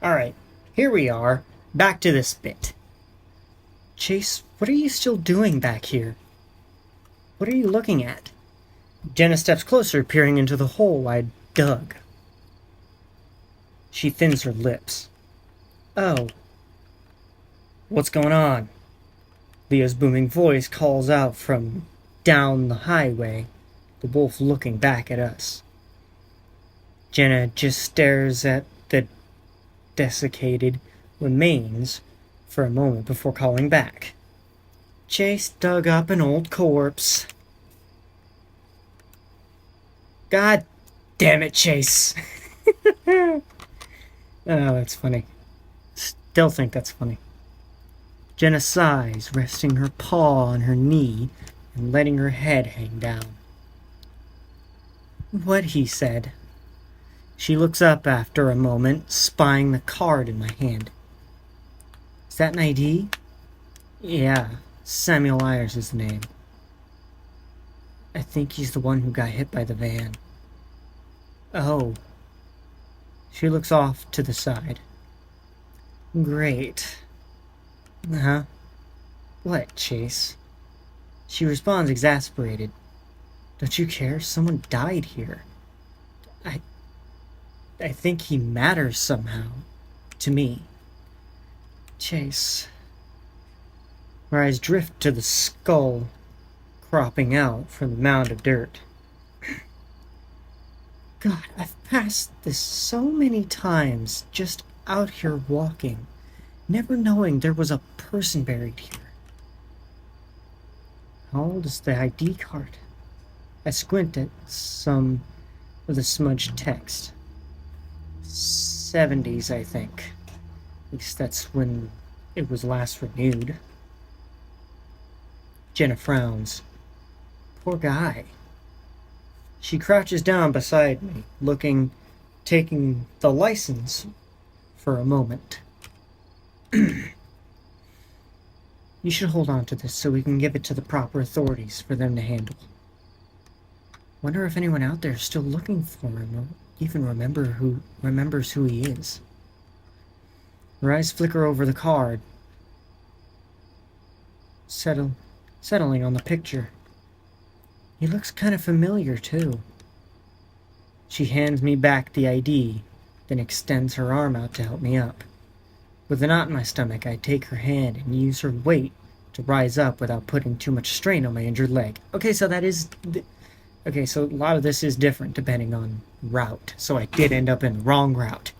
Alright, here we are, back to this bit. Chase, what are you still doing back here? What are you looking at? Jenna steps closer, peering into the hole I'd dug. She thins her lips. Oh. What's going on? Leah's booming voice calls out from down the highway, the wolf looking back at us. Jenna just stares at the desiccated remains for a moment before calling back. Chase dug up an old corpse. God damn it, Chase. Oh, that's funny. Still think that's funny. Jenna sighs, resting her paw on her knee and letting her head hang down. What he said. She looks up after a moment, spying the card in my hand. Is that an ID? Yeah, Samuel Ayers is the name. I think he's the one who got hit by the van. Oh. She looks off to the side. Great. Huh? What, Chase? She responds exasperated. Don't you care? Someone died here. I think he matters somehow. To me. Chase. Her eyes drift to the skull cropping out from the mound of dirt. God, I've passed this so many times just out here walking, never knowing there was a person buried here. How old is the ID card? I squint at some of the smudged text. 70s, I think. At least that's when it was last renewed. Jenna frowns. Poor guy. She crouches down beside me, taking the license for a moment. You should hold on to this so we can give it to the proper authorities for them to handle. Wonder if anyone out there is still looking for him or even remembers who he is. Her eyes flicker over the card, settling on the picture. He looks kind of familiar, too. She hands me back the ID, then extends her arm out to help me up. With a knot in my stomach, I take her hand and use her weight to rise up without putting too much strain on my injured leg. Okay, so a lot of this is different depending on route. So I did end up in the wrong route.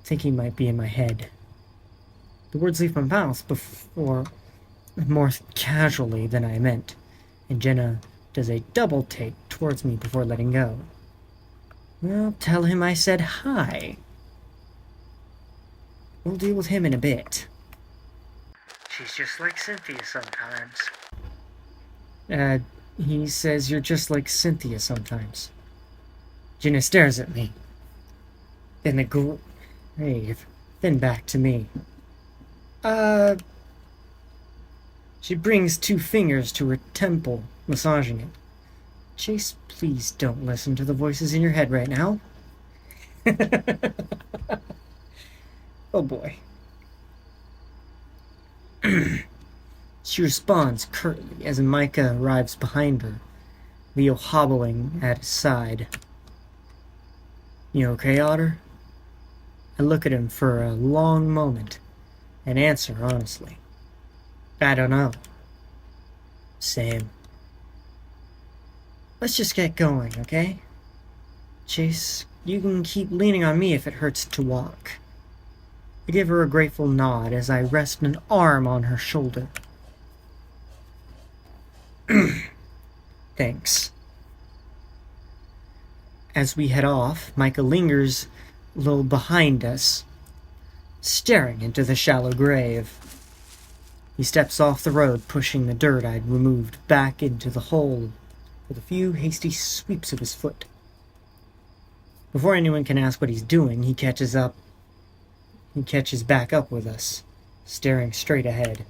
Thinking might be in my head. The words leave my mouth before more casually than I meant, and Jenna does a double take towards me before letting go. Well, tell him I said hi. We'll deal with him in a bit. She's just like Cynthia sometimes. He says you're just like Cynthia sometimes. Jenna stares at me. Then back to me. She brings two fingers to her temple, massaging it. Chase, please don't listen to the voices in your head right now. Oh boy. She responds curtly as Micah arrives behind her, Leo hobbling at his side. You okay, Otter? I look at him for a long moment and answer honestly. I don't know. Same. Let's just get going, okay? Chase, you can keep leaning on me if it hurts to walk. I give her a grateful nod as I rest an arm on her shoulder. Thanks. As we head off, Micah lingers a little behind us, staring into the shallow grave. He steps off the road, pushing the dirt I'd removed back into the hole with a few hasty sweeps of his foot. Before anyone can ask what he's doing, he catches back up with us, staring straight ahead.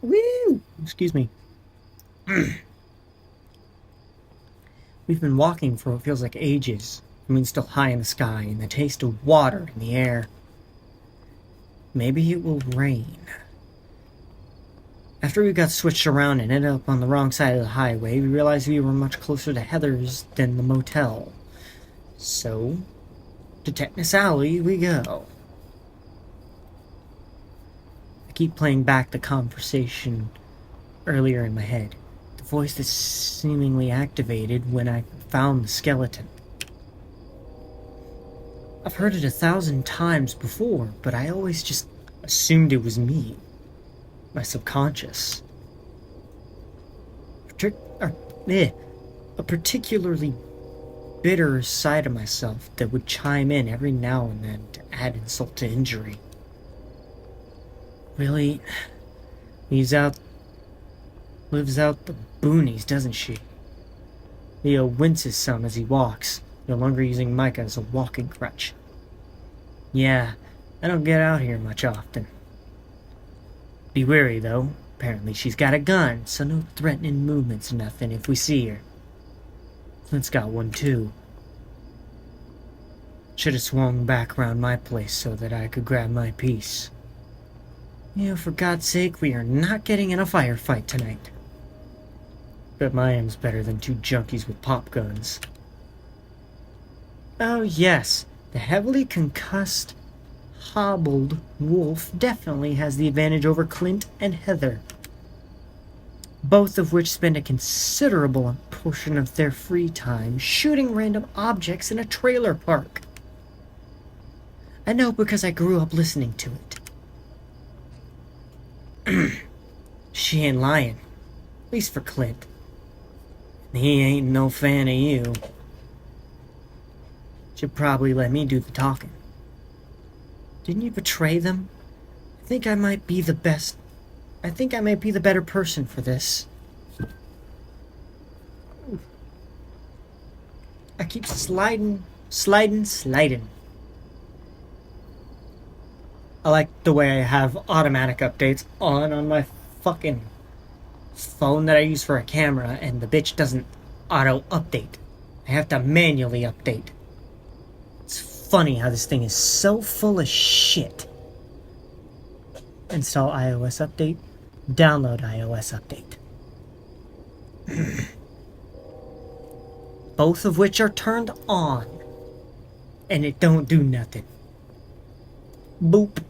Woo! Excuse me. We've been walking for what feels like ages, The moon's still high in the sky, and the taste of water in the air. Maybe it will rain. After we got switched around and ended up on the wrong side of the highway, we realized we were much closer to Heather's than the motel. So, to Tetanus Alley we go. I keep playing back the conversation earlier in my head. The voice that seemingly activated when I found the skeleton. I've heard it 1,000 times before, but I always just assumed it was me. My subconscious. A particularly bitter side of myself that would chime in every now and then to add insult to injury. Really lives out the boonies, doesn't she? Leo winces some as he walks, no longer using Micah as a walking crutch. Yeah, I don't get out here much often. Be wary, though. Apparently she's got a gun, so no threatening movements or nothing if we see her. Flint's got one, too. Should have swung back around my place so that I could grab my piece. You know, for God's sake, we are not getting in a firefight tonight. Bet my aim's better than two junkies with pop guns. Oh yes, the heavily concussed, hobbled wolf definitely has the advantage over Clint and Heather, both of which spend a considerable portion of their free time shooting random objects in a trailer park. I know because I grew up listening to it. She ain't lying, at least for Clint. And he ain't no fan of you. Should probably let me do the talking. Didn't you betray them? I think I might be the better person for this. I keep sliding. I like the way I have automatic updates on my fucking phone that I use for a camera, and the bitch doesn't auto-update. I have to manually update. It's funny how this thing is so full of shit. Install iOS update. Download iOS update. Both of which are turned on. And it don't do nothing. Boop.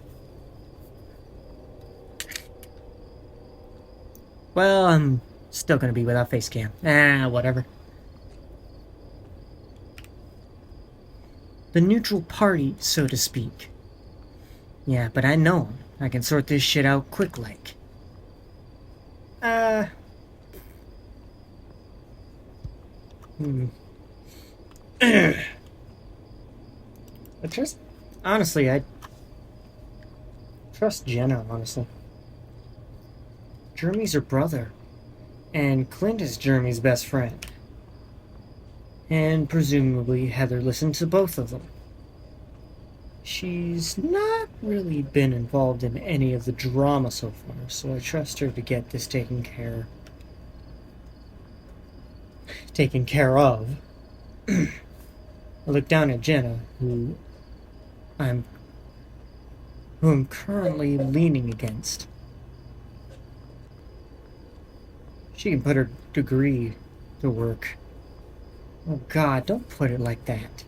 Well, I'm still gonna be without face cam. Whatever. The neutral party, so to speak. Yeah, but I know him. I can sort this shit out quick like. I trust... Honestly, I trust Jenna, honestly. Jeremy's her brother. And Clint is Jeremy's best friend. And presumably Heather listened to both of them. She's not really been involved in any of the drama so far, so I trust her to get this taken care of. I look down at Jenna, who I'm currently leaning against. She can put her degree to work. Oh God, don't put it like that.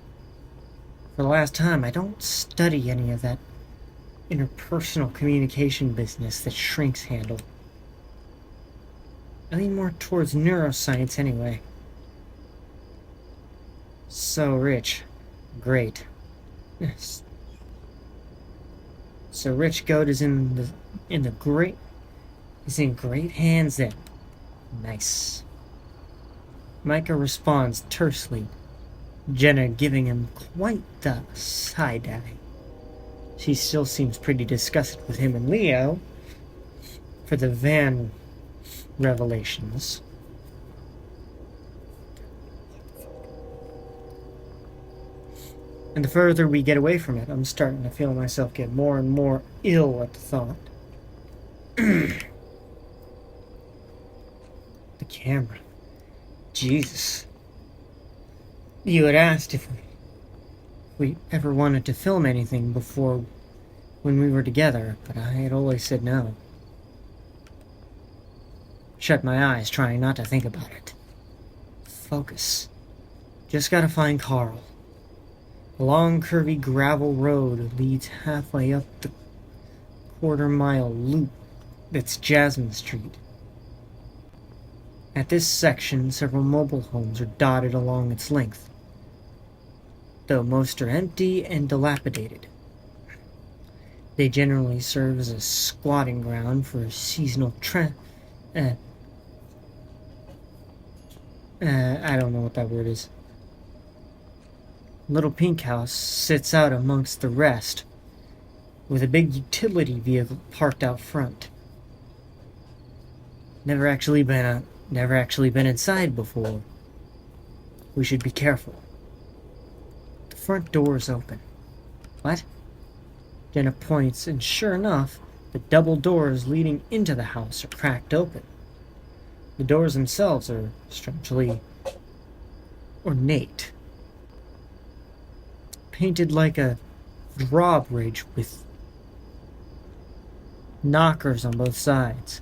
For the last time, I don't study any of that interpersonal communication business that shrinks handle. I lean more towards neuroscience anyway. So Rich. Great. Yes. So Rich Goat is in great hands then. Nice. Micah responds tersely, Jenna giving him quite the side-eye. She still seems pretty disgusted with him and Leo for the van revelations. And the further we get away from it, I'm starting to feel myself get more and more ill at the thought. The camera. Jesus. You had asked if we ever wanted to film anything before when we were together, but I had always said no. Shut my eyes, trying not to think about it. Focus. Just gotta find Carl. A long, curvy gravel road leads halfway up the quarter-mile loop that's Jasmine Street. At this section, several mobile homes are dotted along its length, though most are empty and dilapidated. They generally serve as a squatting ground for seasonal I don't know what that word is. Little Pink House sits out amongst the rest, with a big utility vehicle parked out front. Never actually been inside before. We should be careful. The front door is open. What? Jenna points, and sure enough, the double doors leading into the house are cracked open. The doors themselves are strangely ornate, painted like a drawbridge with knockers on both sides.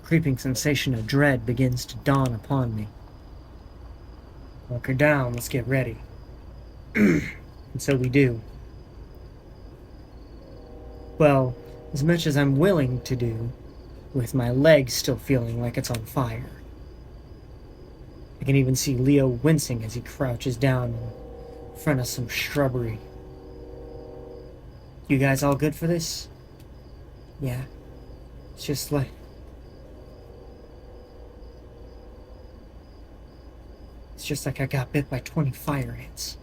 A creeping sensation of dread begins to dawn upon me. Lock her down, let's get ready. And so we do. Well, as much as I'm willing to do, with my leg still feeling like it's on fire. I can even see Leo wincing as he crouches down in front of some shrubbery. You guys all good for this? Yeah. It's just like... I got bit by 20 fire ants.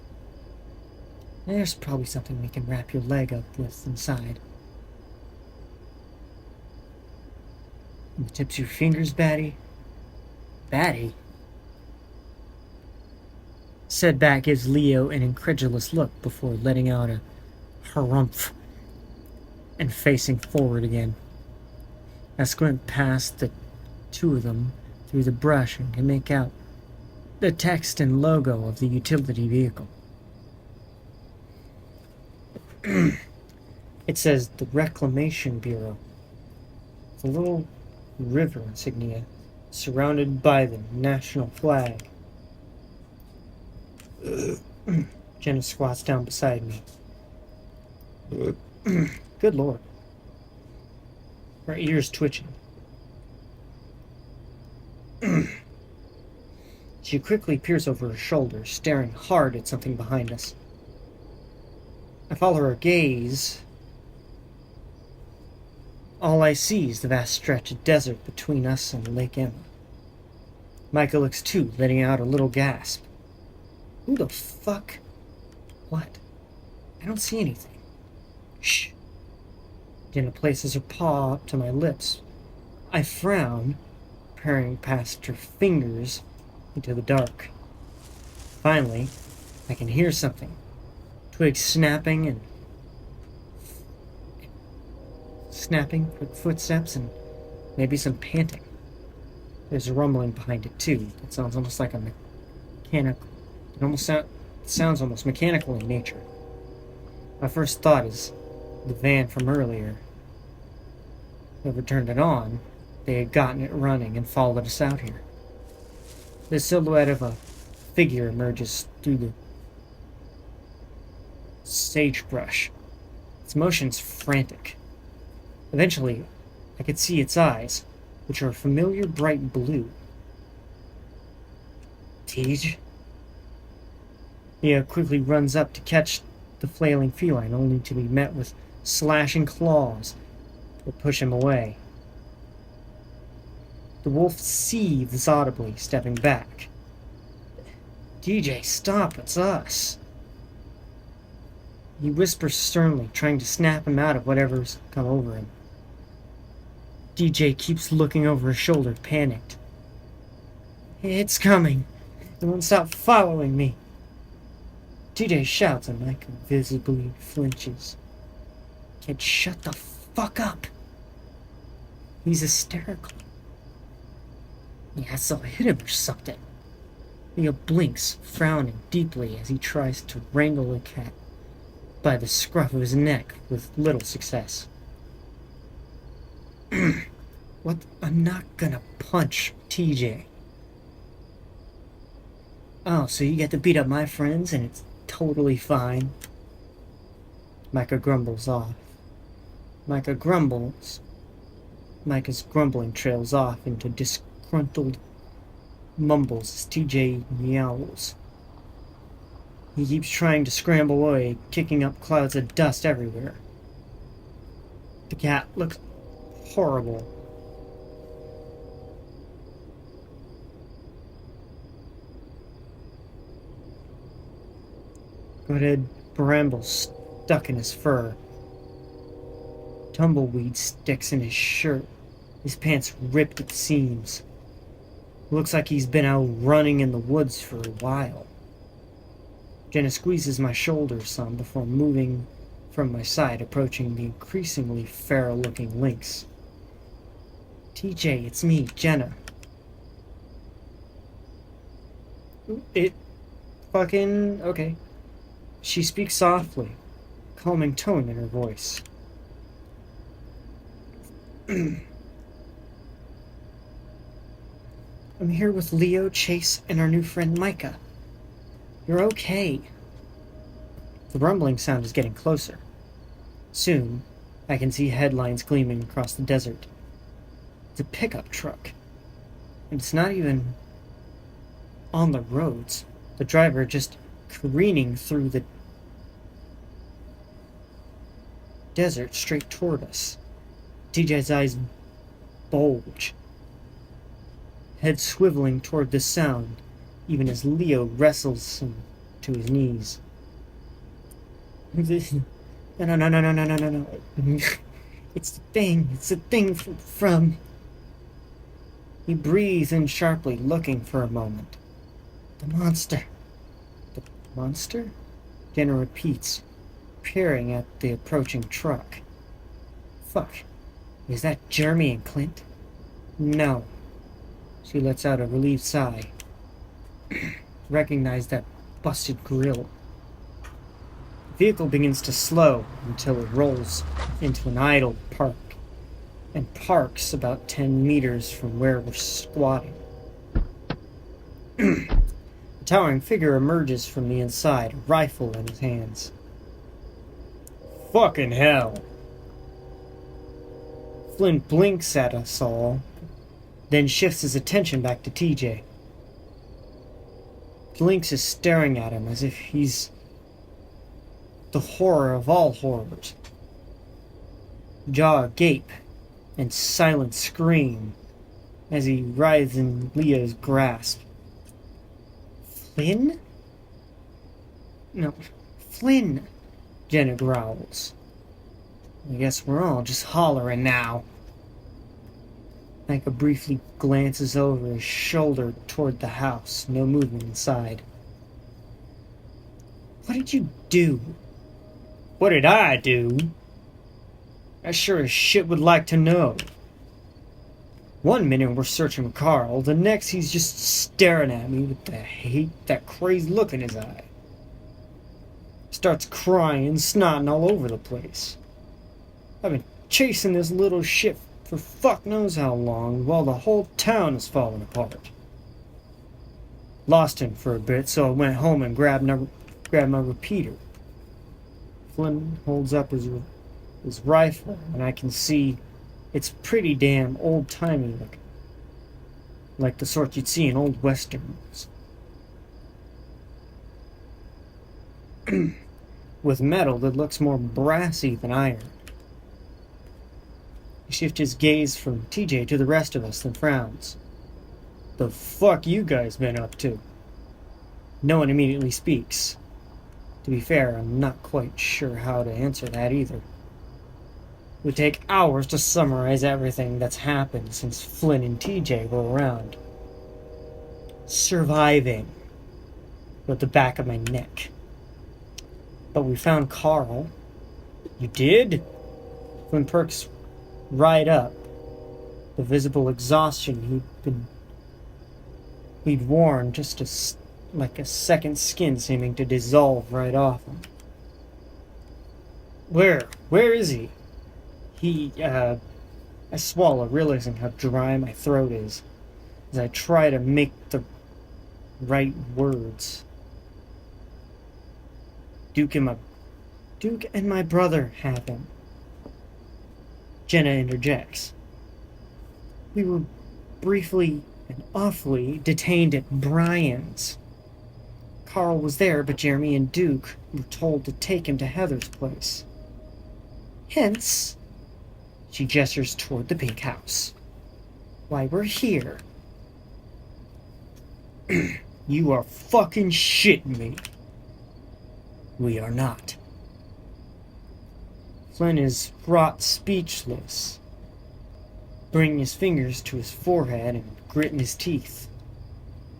There's probably something we can wrap your leg up with inside. And the tips of your fingers, Batty? Batty? Said Bat gives Leo an incredulous look before letting out a harumph and facing forward again. I squint past the two of them through the brush and can make out the text and logo of the utility vehicle. It says the Reclamation Bureau. It's a little river insignia surrounded by the national flag. Jenna squats down beside me. Good lord. Her ears twitching. She quickly peers over her shoulder, staring hard at something behind us. I follow her gaze. All I see is the vast stretch of desert between us and Lake Emma. Micah looks too, letting out a little gasp. Who the fuck? What? I don't see anything. Shh. Jenna places her paw up to my lips. I frown, peering past her fingers into the dark. Finally, I can hear something. Twigs snapping and quick footsteps and maybe some panting. There's a rumbling behind it too. It sounds almost like a mechanical. Sounds almost mechanical in nature. My first thought is the van from earlier. Whoever turned it on, they had gotten it running and followed us out here. The silhouette of a figure emerges through the sagebrush. Its motion's frantic. Eventually, I could see its eyes, which are a familiar bright blue. Tej? Mia quickly runs up to catch the flailing feline, only to be met with slashing claws that push him away. The wolf seethes audibly, stepping back. DJ, stop, it's us. He whispers sternly, trying to snap him out of whatever's come over him. DJ keeps looking over his shoulder, panicked. It's coming. It won't stop following me. DJ shouts and Micah visibly flinches. Kid, shut the fuck up. He's hysterical. Yeah, so I hit him or something. Leo blinks, frowning deeply as he tries to wrangle the cat. by the scruff of his neck with little success. What? I'm not gonna punch TJ. Oh, so you get to beat up my friends and it's totally fine? Micah grumbles off. Micah's grumbling trails off into disgruntled mumbles as TJ meows. He keeps trying to scramble away, kicking up clouds of dust everywhere. The cat looks horrible. Goathead brambles stuck in his fur. Tumbleweed sticks in his shirt, his pants ripped at the seams. Looks like he's been out running in the woods for a while. Jenna squeezes my shoulder some before moving from my side, approaching the increasingly feral-looking lynx. TJ, it's me, Jenna. Okay. She speaks softly, calming tone in her voice. I'm here with Leo, Chase, and our new friend Micah. You're okay. The rumbling sound is getting closer. Soon, I can see headlines gleaming across the desert. It's a pickup truck. And it's not even on the roads. The driver just careening through the desert straight toward us. TJ's eyes bulge, head swiveling toward the sound, even as Leo wrestles him to his knees. No. It's the thing from... He breathes in sharply, looking for a moment. The monster. The monster? Jenna repeats, peering at the approaching truck. Fuck. Is that Jeremy and Clint? No. She lets out a relieved sigh. Recognize that busted grill. The vehicle begins to slow until it rolls into an idle park and parks about 10 meters from where we're squatting. A towering figure emerges from the inside, a rifle in his hands. Fucking hell. Flynn blinks at us all, then shifts his attention back to TJ. Blinks is staring at him as if he's the horror of all horrors. Jaw agape and silent scream as he writhes in Leo's grasp. Flynn? No, Flynn, Jenna growls. I guess we're all just hollering now. Micah briefly glances over his shoulder toward the house, no movement inside. What did you do? What did I do? I sure as shit would like to know. One minute we're searching Carl, the next he's just staring at me with that crazy look in his eye. Starts crying, snotting all over the place. I've been chasing this little shit for fuck knows how long, while the whole town is falling apart. Lost him for a bit, so I went home and grabbed my repeater. Flynn holds up his rifle, and I can see it's pretty damn old-timey looking. Like the sort you'd see in old westerns. With metal that looks more brassy than iron. He shifts his gaze from TJ to the rest of us, then frowns. The fuck you guys been up to? No one immediately speaks. To be fair, I'm not quite sure how to answer that either. It would take hours to summarize everything that's happened since Flynn and TJ were around. Surviving with the back of my neck. But we found Carl. You did? Flynn perks right up. The visible exhaustion he'd worn just, 'like a second skin seeming to dissolve right off him. Where is he? I swallow, realizing how dry my throat is as I try to make the right words. Duke and my brother have him. Jenna interjects. We were briefly and awfully detained at Brian's. Carl was there, but Jeremy and Duke were told to take him to Heather's place. Hence, she gestures toward the pink house. Why we're here. You are fucking shitting me. We are not. Flynn is brought speechless, bringing his fingers to his forehead and gritting his teeth.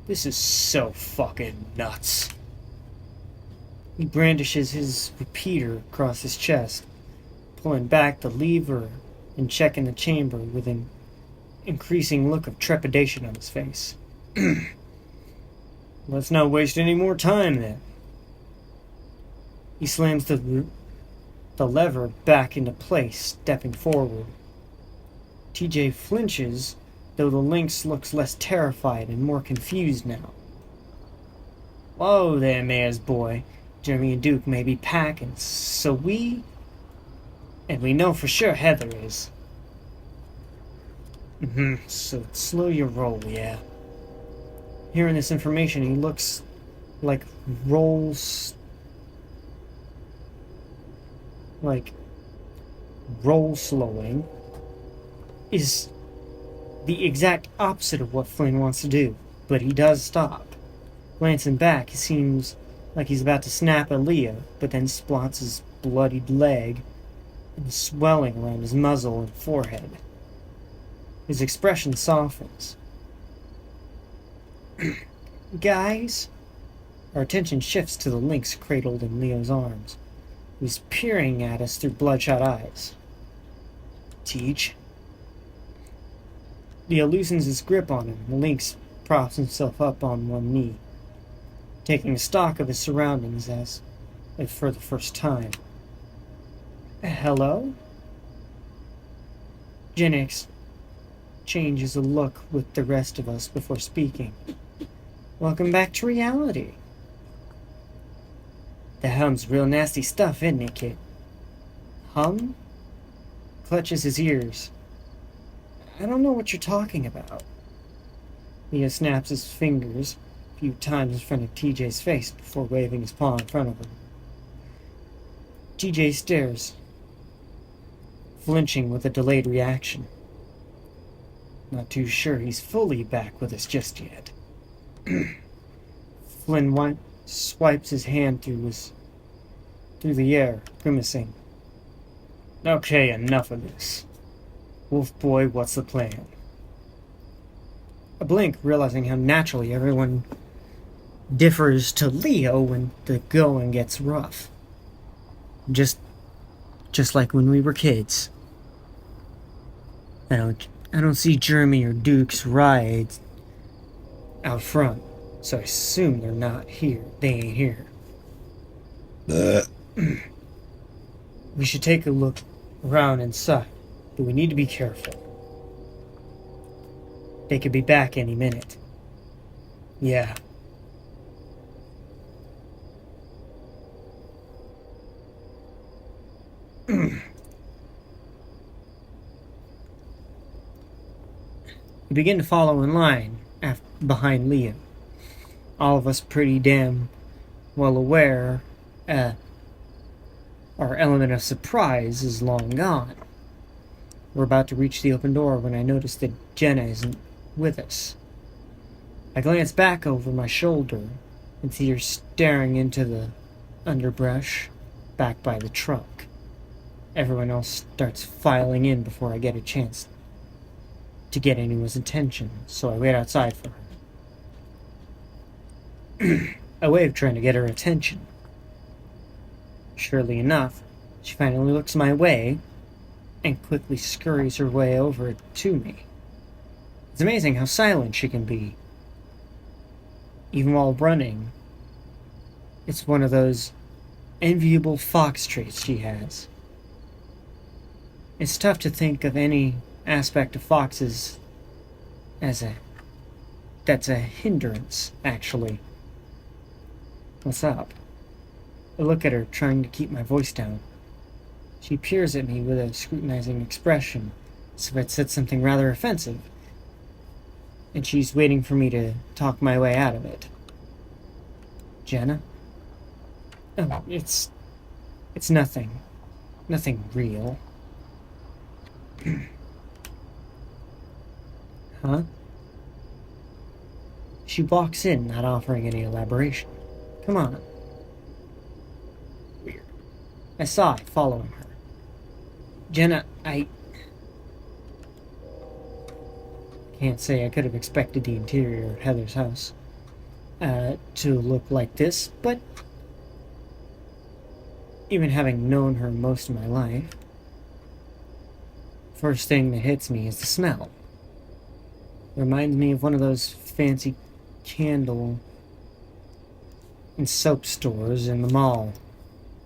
This is so fucking nuts. He brandishes his repeater across his chest, pulling back the lever and checking the chamber with an increasing look of trepidation on his face. Let's not waste any more time then. He slams the lever back into place, stepping forward. TJ flinches, though the lynx looks less terrified and more confused now. Whoa there, mayor's boy. Jeremy and Duke may be packing, so we know for sure Heather is. So slow your roll, yeah. Hearing this information, he looks like roll slowing is the exact opposite of what Flynn wants to do, but he does stop. Glancing back, he seems like he's about to snap at Leo, but then spots his bloodied leg and swelling around his muzzle and forehead. His expression softens. Guys? Our attention shifts to the lynx cradled in Leo's arms, who's peering at us through bloodshot eyes. Teach. Leo loosens his grip on him. The lynx props himself up on one knee, taking stock of his surroundings as if for the first time. Hello? Genix changes a look with the rest of us before speaking. Welcome back to reality. The hum's real nasty stuff, isn't it, kid? Hum? Clutches his ears. I don't know what you're talking about. Leo snaps his fingers a few times in front of TJ's face before waving his paw in front of him. TJ stares, flinching with a delayed reaction. Not too sure he's fully back with us just yet. Flynn swipes his hand through the air, grimacing. Okay, enough of this. Wolf boy, what's the plan? I blink, realizing how naturally everyone differs to Leo when the going gets rough. Just like when we were kids. I don't see Jeremy or Duke's rides out front, so I assume they're not here. They ain't here. We should take a look around inside, but we need to be careful. They could be back any minute. Yeah. We begin to follow in line behind Leo. All of us pretty damn well aware our element of surprise is long gone. We're about to reach the open door when I notice that Jenna isn't with us. I glance back over my shoulder and see her staring into the underbrush back by the truck. Everyone else starts filing in before I get a chance to get anyone's attention, so I wait outside for her. I wave trying to get her attention. Surely enough, she finally looks my way and quickly scurries her way over to me. It's amazing how silent she can be, even while running. It's one of those enviable fox traits she has. It's tough to think of any aspect of Fox's as that's a hindrance, actually. What's up? I look at her, trying to keep my voice down. She peers at me with a scrutinizing expression, as if I'd said something rather offensive, and she's waiting for me to talk my way out of it. Jenna? Oh, it's nothing. Nothing real. Huh? She walks in, not offering any elaboration. Come on. Weird. I sigh, following her. Jenna, I can't say I could have expected the interior of Heather's house to look like this, but even having known her most of my life, first thing that hits me is the smell. It reminds me of one of those fancy candle and soap stores in the mall,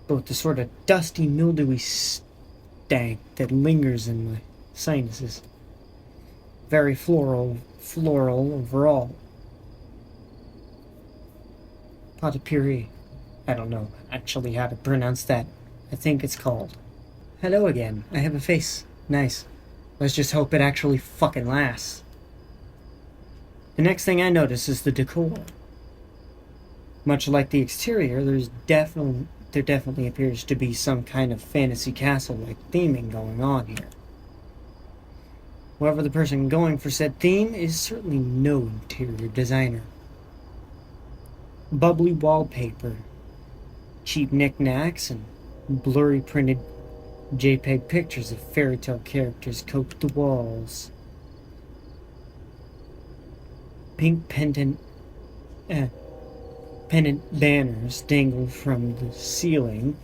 but with the sort of dusty, mildewy stank that lingers in my sinuses. Very floral overall. Pot de puree. I don't know actually how to pronounce that. I think it's called. Hello again. I have a face. Nice. Let's just hope it actually fucking lasts. The next thing I notice is the decor. Much like the exterior, there definitely appears to be some kind of fantasy castle-like theming going on here. Whoever the person going for said theme is certainly no interior designer. Bubbly wallpaper, cheap knickknacks, and blurry printed JPEG pictures of fairy tale characters coat the walls. Pink pendant banners dangle from the ceiling,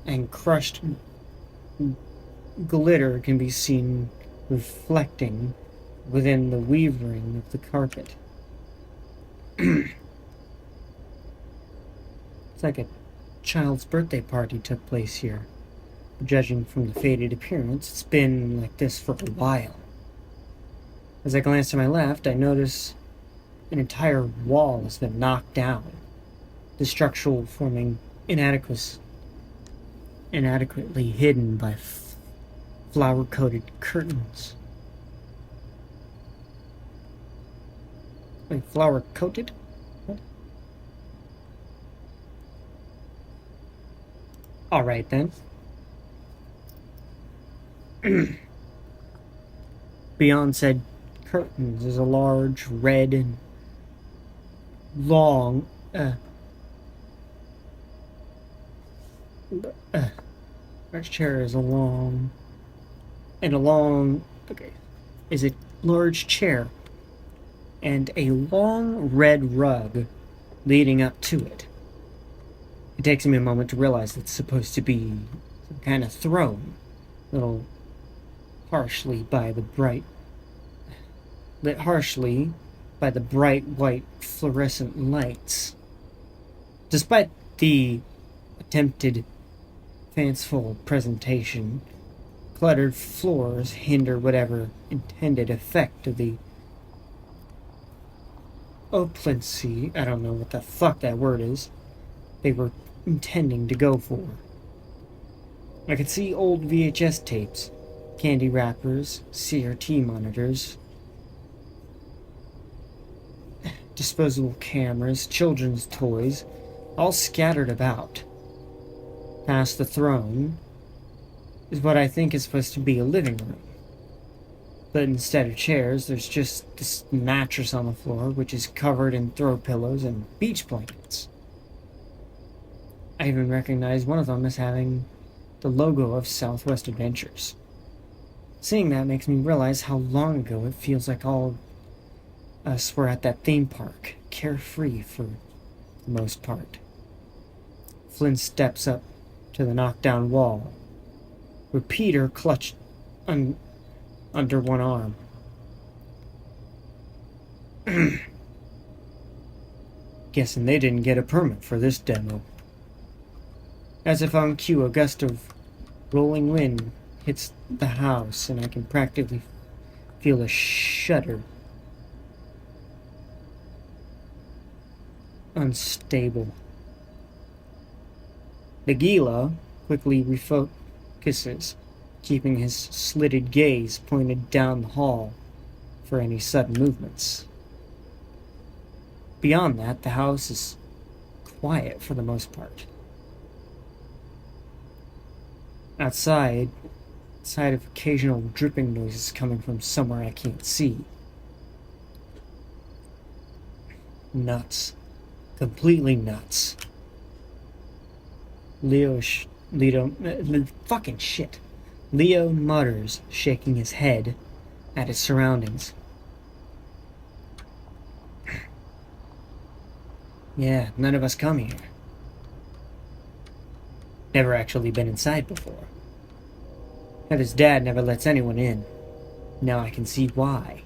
and crushed glitter can be seen reflecting within the weaving of the carpet. It's like a child's birthday party took place here. Judging from the faded appearance, it's been like this for a while. As I glance to my left, I notice an entire wall has been knocked down, the structure forming inadequately hidden by flower-coated curtains. Wait, flower-coated? What? Alright then. Beyond said curtains is a large, red, and long, large chair is a long, okay, is a large chair, and a long red rug leading up to it. It takes me a moment to realize it's supposed to be some kind of throne, lit harshly by the bright white fluorescent lights. Despite the attempted fanciful presentation, cluttered floors hinder whatever intended effect of the opulency, I don't know what the fuck that word is, they were intending to go for. I could see old VHS tapes, candy wrappers, CRT monitors, disposable cameras, children's toys, all scattered about. Past the throne is what I think is supposed to be a living room. But instead of chairs, there's just this mattress on the floor, which is covered in throw pillows and beach blankets. I even recognize one of them as having the logo of Southwest Adventures. Seeing that makes me realize how long ago it feels like all us were at that theme park, carefree for the most part. Flynn steps up to the knockdown wall, with Peter clutched under one arm. Guessing they didn't get a permit for this demo. As if on cue, a gust of rolling wind hits the house, and I can practically feel a shudder. Unstable. Nagila quickly refocuses, keeping his slitted gaze pointed down the hall for any sudden movements. Beyond that, the house is quiet for the most part. Outside of occasional dripping noises coming from somewhere I can't see. Nuts. Completely nuts. Fucking shit. Leo mutters, shaking his head at his surroundings. Yeah, none of us come here. Never actually been inside before. Heather's dad never lets anyone in. Now I can see why.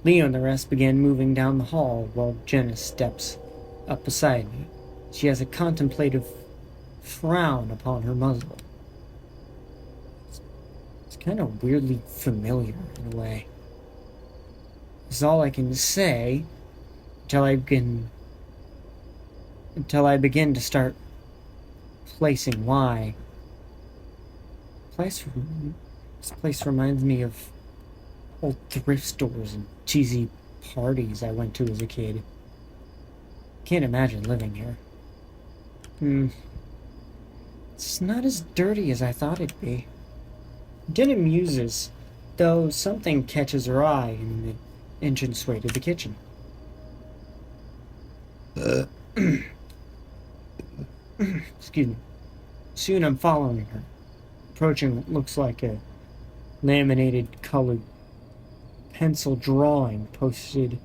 Leo and the rest began moving down the hall while Jenna steps up beside me. She has a contemplative frown upon her muzzle. It's kind of weirdly familiar in a way. That's all I can say until I begin to start placing why. This place reminds me of old thrift stores and cheesy parties I went to as a kid. Can't imagine living here. It's not as dirty as I thought it'd be. Jenna muses, though something catches her eye in the entranceway to the kitchen. Excuse me. Soon I'm following her, approaching what looks like a laminated colored pencil drawing posted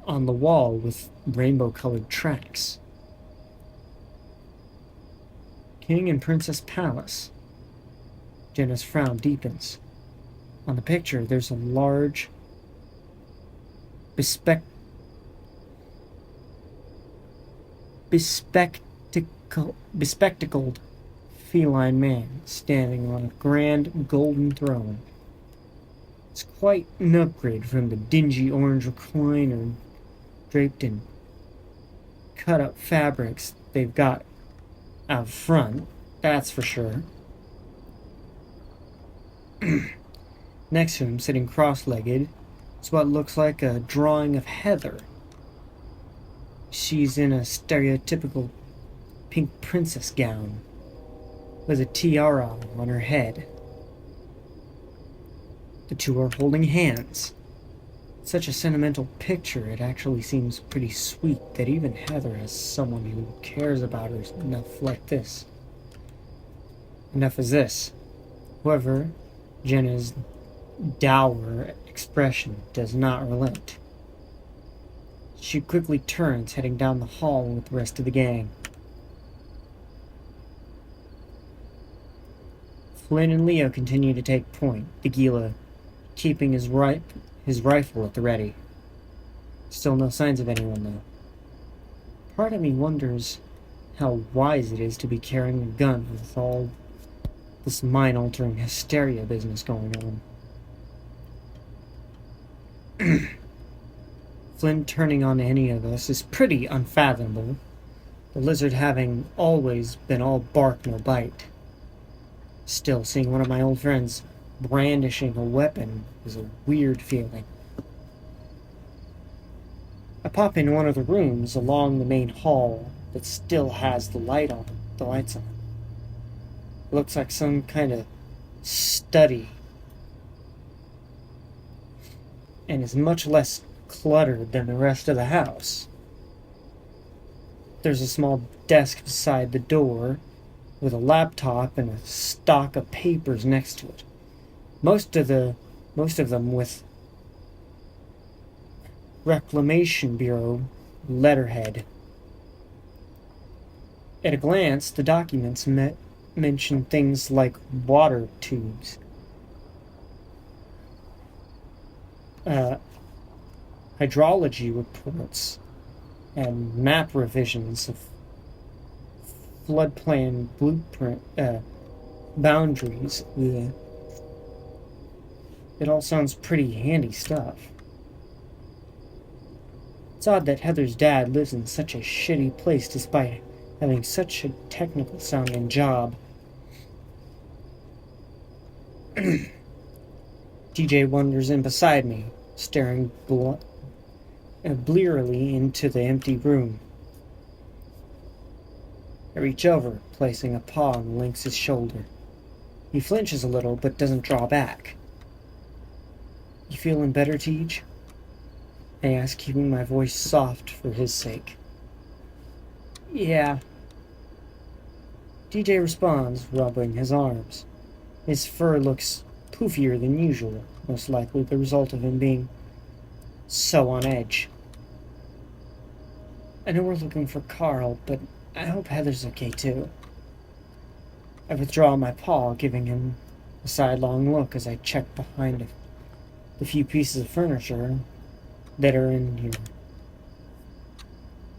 on the wall with rainbow-colored tracks. King and Princess Palace. Jenna's frown deepens. On the picture, there's a large, bespectacled feline man standing on a grand golden throne. It's quite an upgrade from the dingy orange recliner draped in cut-up fabrics they've got out front, that's for sure. Next to him, sitting cross-legged, is what looks like a drawing of Heather. She's in a stereotypical pink princess gown, with a tiara on her head. The two are holding hands. Such a sentimental picture, it actually seems pretty sweet that even Heather has someone who cares about her enough like this. Enough as this. However, Jenna's dour expression does not relent. She quickly turns, heading down the hall with the rest of the gang. Flynn and Leo continue to take point, Nagila keeping his rifle at the ready. Still no signs of anyone, though. Part of me wonders how wise it is to be carrying a gun with all this mind-altering hysteria business going on. Flynn turning on any of us is pretty unfathomable, the lizard having always been all bark no bite. Still, seeing one of my old friends brandishing a weapon is a weird feeling. I pop into one of the rooms along the main hall that still has the lights on. It looks like some kind of study, and is much less cluttered than the rest of the house. There's a small desk beside the door with a laptop and a stock of papers next to it. Most of them with Reclamation Bureau letterhead. At a glance, the documents mention things like water tubes, hydrology reports, and map revisions of floodplain blueprint boundaries. Yeah. It all sounds pretty handy stuff. It's odd that Heather's dad lives in such a shitty place despite having such a technical sounding job. DJ wanders in beside me, staring blearily into the empty room. I reach over, placing a paw on Lynx's shoulder. He flinches a little, but doesn't draw back. You feeling better, Tej? I ask, keeping my voice soft for his sake. Yeah. DJ responds, rubbing his arms. His fur looks poofier than usual, most likely the result of him being so on edge. I know we're looking for Carl, but I hope Heather's okay too. I withdraw my paw, giving him a sidelong look as I check behind the few pieces of furniture that are in here.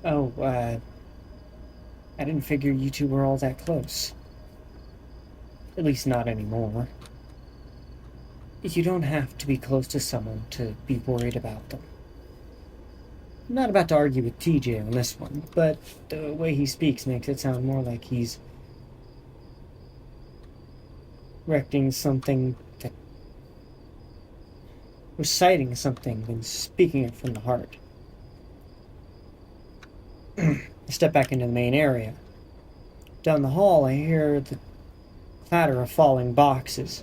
Oh, I didn't figure you two were all that close. At least not anymore. You don't have to be close to someone to be worried about them. I'm not about to argue with TJ on this one, but the way he speaks makes it sound more like he's reciting something than speaking it from the heart. I step back into the main area. Down the hall, I hear the clatter of falling boxes,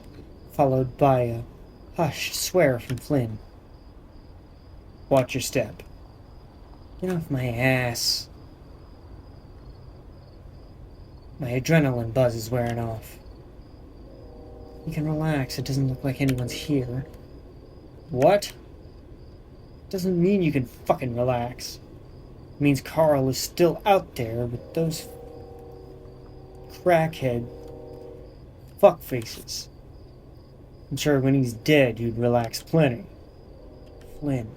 followed by a hushed swear from Flynn. Watch your step. Get off my ass. My adrenaline buzz is wearing off. You can relax, it doesn't look like anyone's here. What? Doesn't mean you can fucking relax. It means Carl is still out there with those crackhead fuckfaces. I'm sure when he's dead you'd relax plenty. Flynn.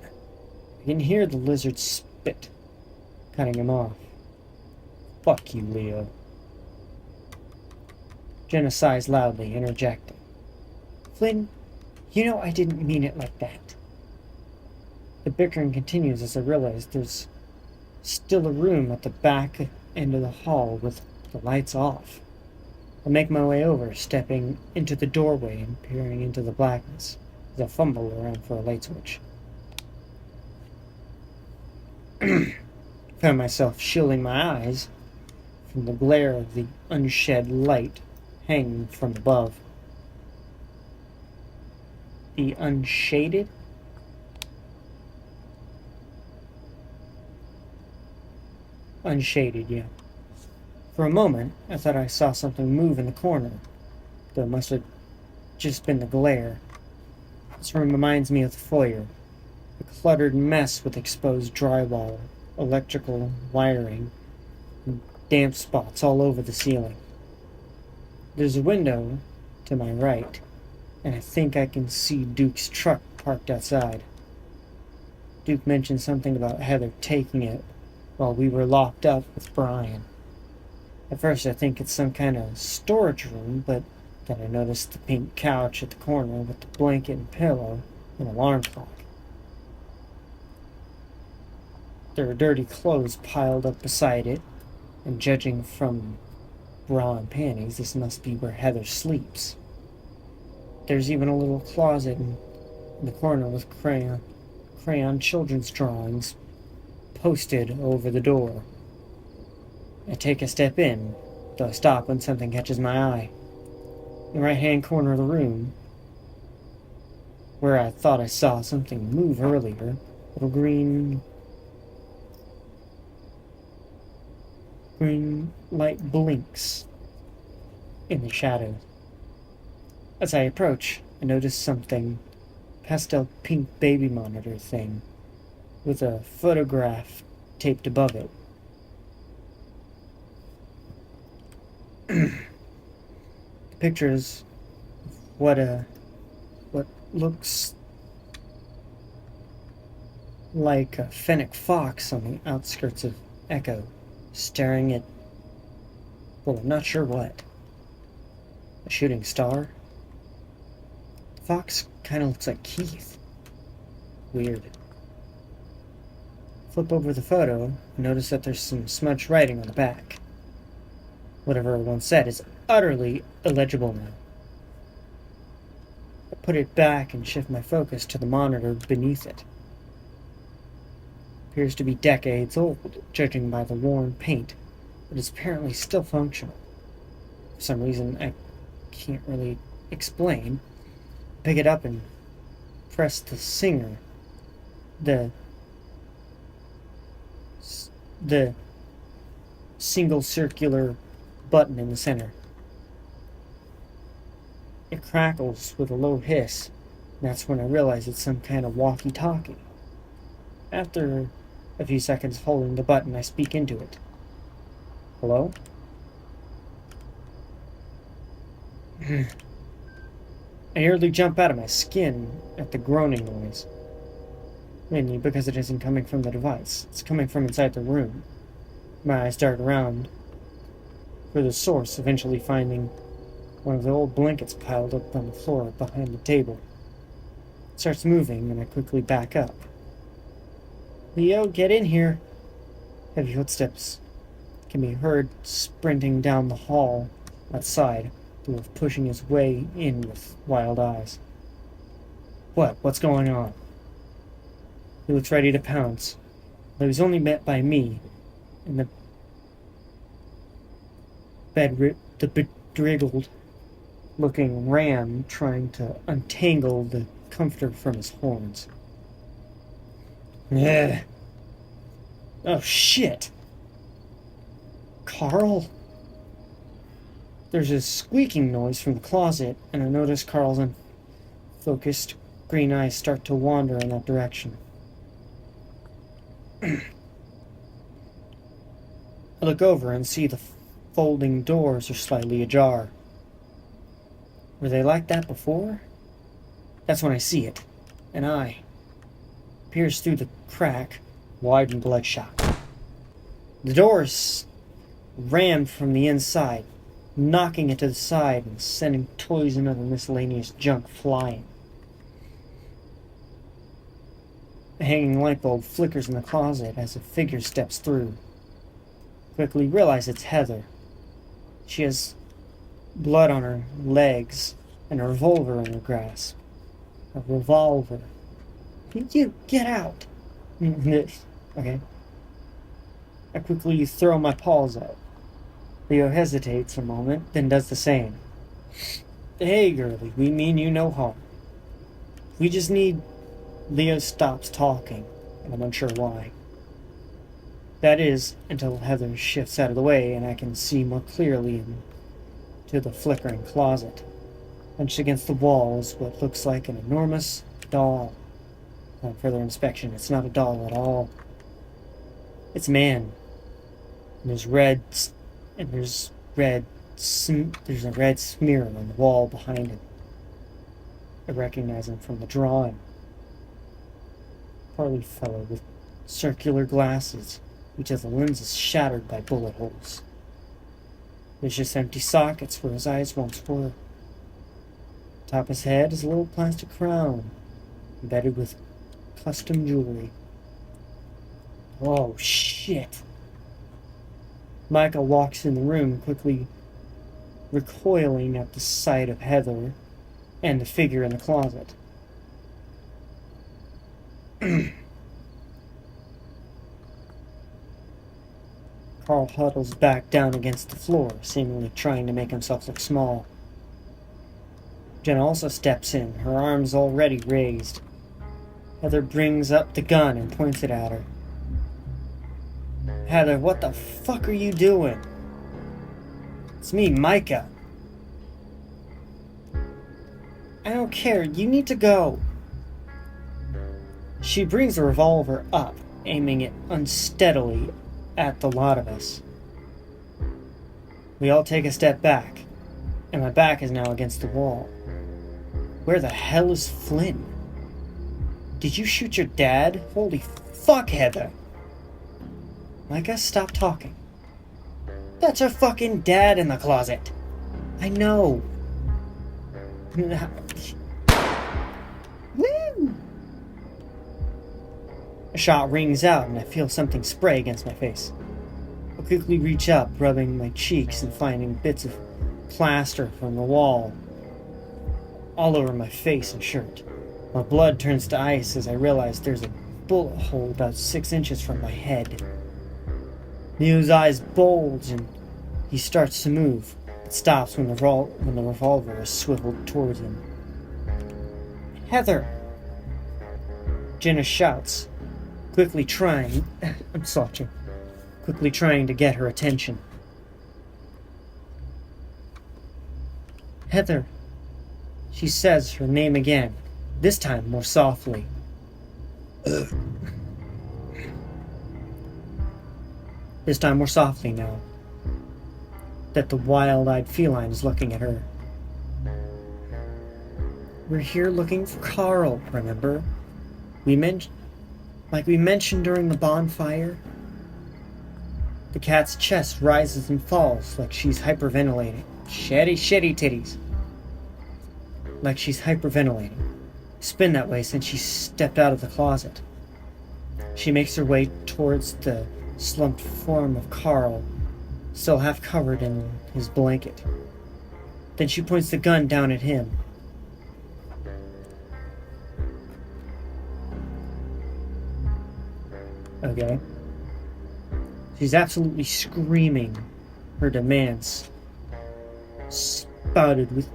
I can hear the lizard spit, cutting him off. Fuck you, Leo. Jenna sighs loudly, interjecting. Flynn, you know I didn't mean it like that. The bickering continues as I realize there's still a room at the back end of the hall with the lights off. I make my way over, stepping into the doorway and peering into the blackness as I fumble around for a light switch. Found myself shielding my eyes from the glare of the unshed light hanging from above. The unshaded? Unshaded, yeah. For a moment, I thought I saw something move in the corner, though it must have just been the glare. This room reminds me of the foyer, a cluttered mess with exposed drywall, electrical wiring, and damp spots all over the ceiling. There's a window to my right, and I think I can see Duke's truck parked outside. Duke mentioned something about Heather taking it while we were locked up with Brian. At first I think it's some kind of storage room, but then I noticed the pink couch at the corner with the blanket and pillow and alarm clock. There are dirty clothes piled up beside it, and judging from bra and panties, this must be where Heather sleeps. There's even a little closet in the corner with crayon children's drawings posted over the door. I take a step in, though I stop when something catches my eye. In the right-hand corner of the room, where I thought I saw something move earlier, a little green light blinks in the shadows. As I approach, I notice something, pastel pink baby monitor thing, with a photograph taped above it. The pictures what looks like a fennec fox on the outskirts of Echo, staring at Well, I'm not sure what. A shooting star? The fox kind of looks like Keith. Weird. Flip over the photo and notice that there's some smudged writing on the back. Whatever I once said is utterly illegible now. I put it back and shift my focus to the monitor beneath it. Appears to be decades old, judging by the worn paint, but is apparently still functional. For some reason I can't really explain. Pick it up and press the singer. The single circular button in the center. It crackles with a low hiss, and that's when I realize it's some kind of walkie-talkie. After a few seconds holding the button, I speak into it. Hello? I nearly jump out of my skin at the groaning noise. Mainly because it isn't coming from the device. It's coming from inside the room. My eyes dart around for the source, eventually finding one of the old blankets piled up on the floor behind the table. It starts moving, and I quickly back up. Leo, get in here! Heavy footsteps can be heard sprinting down the hall outside, the wolf pushing his way in with wild eyes. What's going on? He looks ready to pounce, though he's only met by me and the bedraggled-looking ram trying to untangle the comforter from his horns. Ugh. Oh, shit! Carl? There's a squeaking noise from the closet, and I notice Carl's unfocused green eyes start to wander in that direction. I look over and see the folding doors are slightly ajar. Were they like that before? That's when I see it. An eye peers through the crack, wide and bloodshot. The doors rammed from the inside, knocking it to the side and sending toys and other miscellaneous junk flying. The hanging light bulb flickers in the closet as a figure steps through. Quickly realize it's Heather. She has blood on her legs and a revolver in her grasp. A revolver. You get out! Okay. I quickly throw my paws out. Leo hesitates a moment, then does the same. Hey, girlie, we mean you no harm. We just need... Leo stops talking, and I'm unsure why. That is, until Heather shifts out of the way and I can see more clearly into the flickering closet. Hunched against the wall is what looks like an enormous doll. On further inspection, it's not a doll at all. It's a man. And there's a red smear on the wall behind him. I recognize him from the drawing. Portly fellow with circular glasses, each of the lenses shattered by bullet holes. There's just empty sockets where his eyes once were. Atop his head is a little plastic crown, embedded with custom jewelry. Oh, shit. Micah walks in the room, quickly recoiling at the sight of Heather and the figure in the closet. Carl huddles back down against the floor, seemingly trying to make himself look small. Jenna also steps in, her arms already raised. Heather brings up the gun and points it at her. Heather, what the fuck are you doing? It's me, Micah. I don't care, you need to go. She brings the revolver up, aiming it unsteadily at the lot of us. We all take a step back, and my back is now against the wall. Where the hell is Flynn? Did you shoot your dad? Holy fuck, Heather! Micah, stop talking. That's her fucking dad in the closet. I know. Woo! A shot rings out and I feel something spray against my face. I quickly reach up, rubbing my cheeks and finding bits of plaster from the wall all over my face and shirt. My blood turns to ice as I realize there's a bullet hole about 6 inches from my head. Neo's eyes bulge and he starts to move. It stops when the revolver is swiveled towards him. Heather! Jenna shouts, quickly trying to get her attention. Heather. She says her name again, this time more softly. This time more softly now that the wild-eyed feline is looking at her. We're here looking for Carl, remember? We mentioned during the bonfire. The cat's chest rises and falls like she's hyperventilating. Shitty titties. Like she's hyperventilating. It's been that way since she stepped out of the closet. She makes her way towards the slumped form of Carl, still half covered in his blanket. Then she points the gun down at him. Okay. She's absolutely screaming her demands, spouted with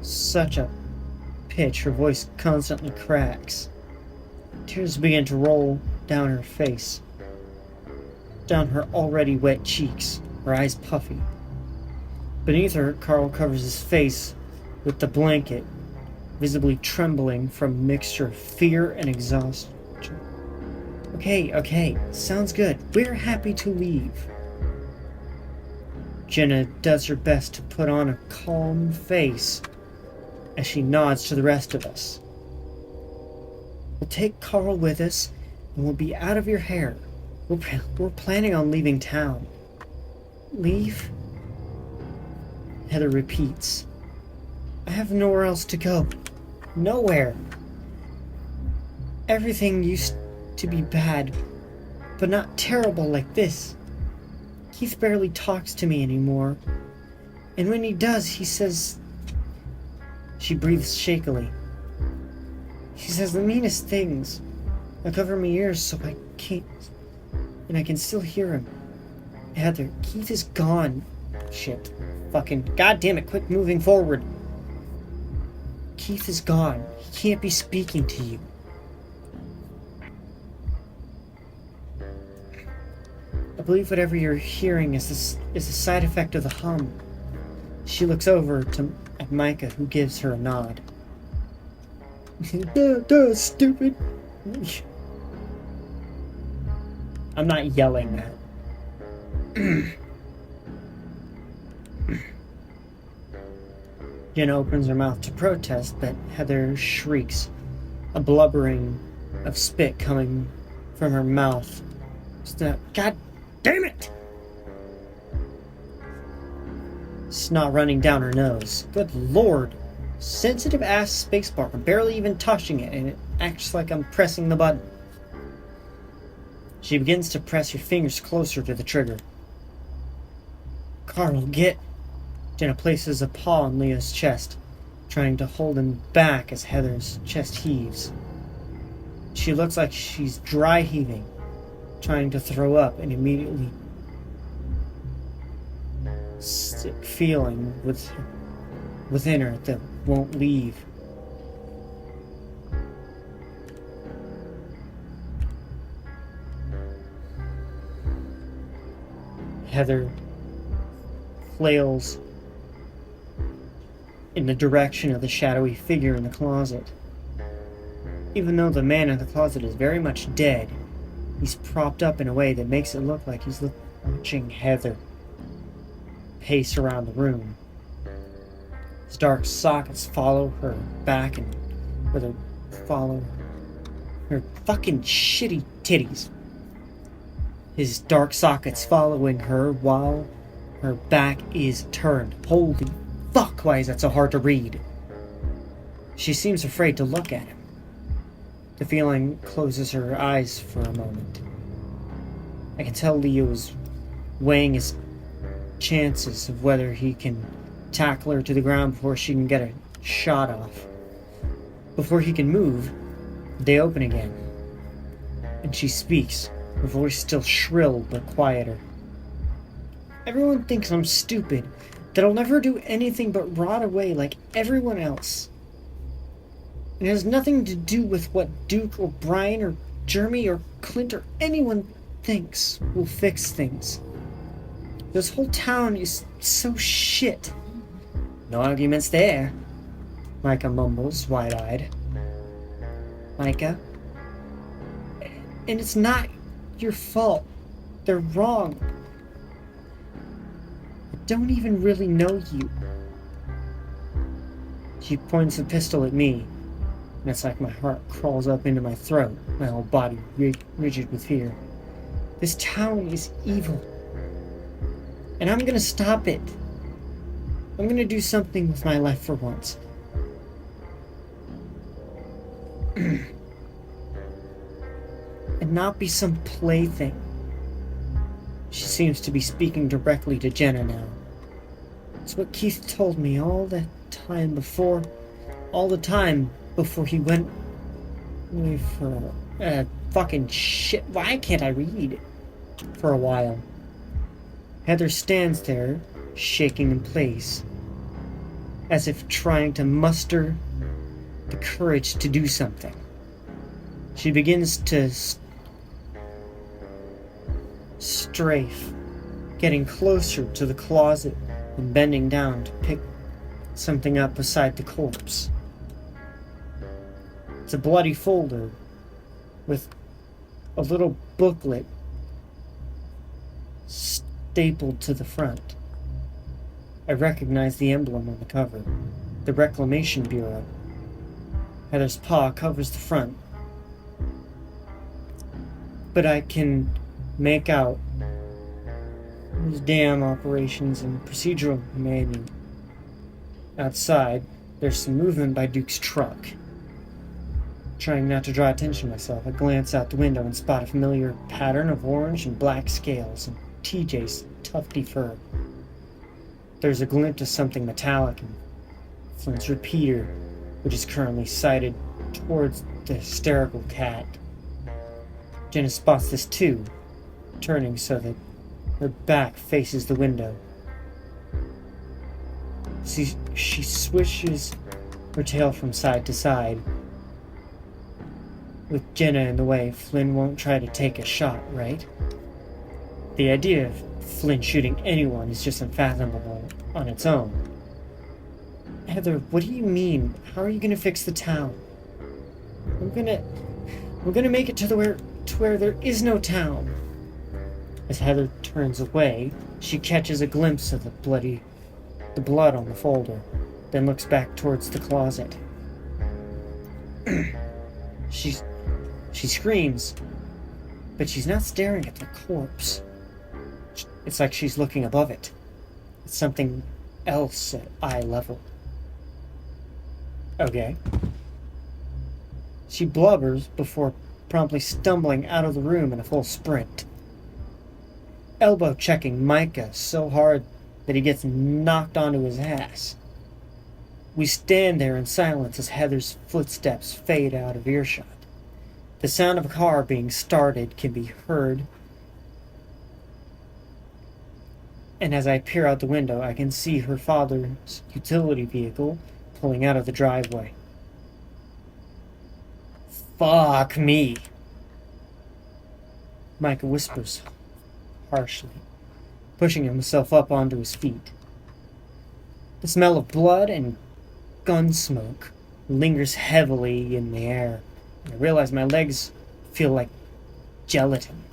such a pitch her voice constantly cracks. Tears begin to roll down her face, down her already wet cheeks, her eyes puffy. Beneath her, Carl covers his face with the blanket, visibly trembling from a mixture of fear and exhaustion. Okay, sounds good. We're happy to leave. Jenna does her best to put on a calm face as she nods to the rest of us. We'll take Carl with us and we'll be out of your hair. We're planning on leaving town. Leave? Heather repeats. I have nowhere else to go. Nowhere. Everything used to be bad, but not terrible like this. Keith barely talks to me anymore. And when he does, he says... She breathes shakily. He says the meanest things. I cover my ears so I can't... And I can still hear him. Heather, Keith is gone. Shit. Fucking... God damn it, quit moving forward. Keith is gone. He can't be speaking to you. I believe whatever you're hearing is a side effect of the hum. She looks over at Micah, who gives her a nod. Duh, stupid. I'm not yelling that. Jenna opens her mouth to protest, but Heather shrieks, a blubbering of spit coming from her mouth. God damn it! Snot running down her nose. Good lord. Sensitive ass spacebar. I'm barely even touching it, and it acts like I'm pressing the button. She begins to press her fingers closer to the trigger. Carl, get... Jenna places a paw on Leah's chest, trying to hold him back as Heather's chest heaves. She looks like she's dry heaving, trying to throw up, and immediately sick feeling within her that won't leave. Heather flails in the direction of the shadowy figure in the closet. Even though the man in the closet is very much dead, he's propped up in a way that makes it look like he's watching Heather pace around the room. His dark sockets follow her back and follow her fucking shitty titties. his dark sockets following her while her back is turned. Holy fuck, why is that so hard to read? She seems afraid to look at him. The feeling closes her eyes for a moment. I can tell Leo is weighing his chances of whether he can tackle her to the ground before she can get a shot off. Before he can move, they open again, and she speaks, her voice still shrill but quieter. Everyone thinks I'm stupid, that I'll never do anything but rot away like everyone else. It has nothing to do with what Duke or Brian or Jeremy or Clint or anyone thinks will fix things. This whole town is so shit. No arguments there, Micah mumbles, wide-eyed. Micah? And it's not your fault. They're wrong. I don't even really know you. She points the pistol at me, and it's like my heart crawls up into my throat, my whole body rigid with fear. This town is evil. And I'm gonna stop it. I'm gonna do something with my life for once. And not be some plaything. She seems to be speaking directly to Jenna now. It's what Keith told me all the time before he went away for fucking shit. Why can't I read? For a while. Heather stands there, shaking in place, as if trying to muster the courage to do something. She begins to strafe, getting closer to the closet and bending down to pick something up beside the corpse. It's a bloody folder with a little booklet stapled to the front. I recognize the emblem on the cover, the Reclamation Bureau. Heather's paw covers the front, but I can make out those damn operations and procedural manual. Outside, there's some movement by Duke's truck. Trying not to draw attention to myself, I glance out the window and spot a familiar pattern of orange and black scales and TJ's tufty fur. There's a glint of something metallic in Flint's repeater, which is currently sighted towards the hysterical cat. Jenna spots this too, turning so that her back faces the window. She swishes her tail from side to side. With Jenna in the way, Flynn won't try to take a shot, right? The idea of Flynn shooting anyone is just unfathomable on its own. Heather, what do you mean? How are you gonna fix the town? We're gonna make it to where there is no town. As Heather turns away, she catches a glimpse of the blood on the folder, then looks back towards the closet. She screams, but she's not staring at the corpse. It's like she's looking above it. It's something else at eye level. Okay. She blubbers before promptly stumbling out of the room in a full sprint. Elbow checking Micah so hard that he gets knocked onto his ass. We stand there in silence as Heather's footsteps fade out of earshot. The sound of a car being started can be heard, and as I peer out the window, I can see her father's utility vehicle pulling out of the driveway. Fuck me, Micah whispers harshly, pushing himself up onto his feet. The smell of blood and gun smoke lingers heavily in the air. I realize my legs feel like gelatin.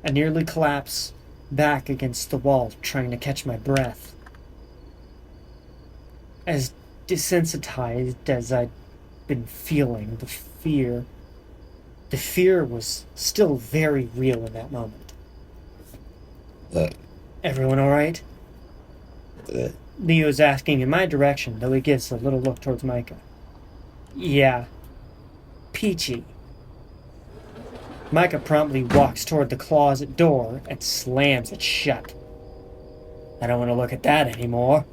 I nearly collapse back against the wall, trying to catch my breath. As desensitized as I'd been feeling, the fear was still very real in that moment. Everyone alright? Leo's asking in my direction, though he gives a little look towards Micah. Yeah. Peachy. Micah promptly walks toward the closet door and slams it shut. I don't want to look at that anymore.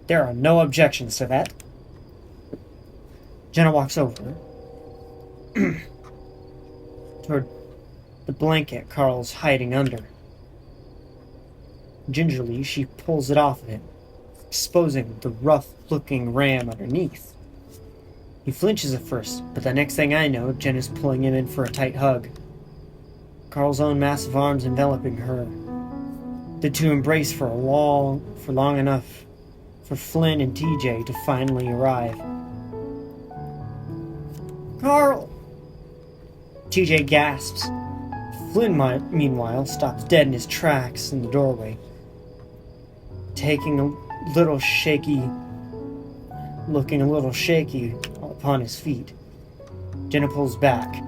There are no objections to that. Jenna walks over toward the blanket Carl's hiding under. Gingerly, she pulls it off of him, exposing the rough-looking ram underneath. He flinches at first, but the next thing I know, Jenna's pulling him in for a tight hug. Carl's own massive arms enveloping her. The two embrace for long enough for Flynn and TJ to finally arrive. Carl! TJ gasps. Flynn, meanwhile, stops dead in his tracks in the doorway, looking a little shaky upon his feet. Jenna pulls back,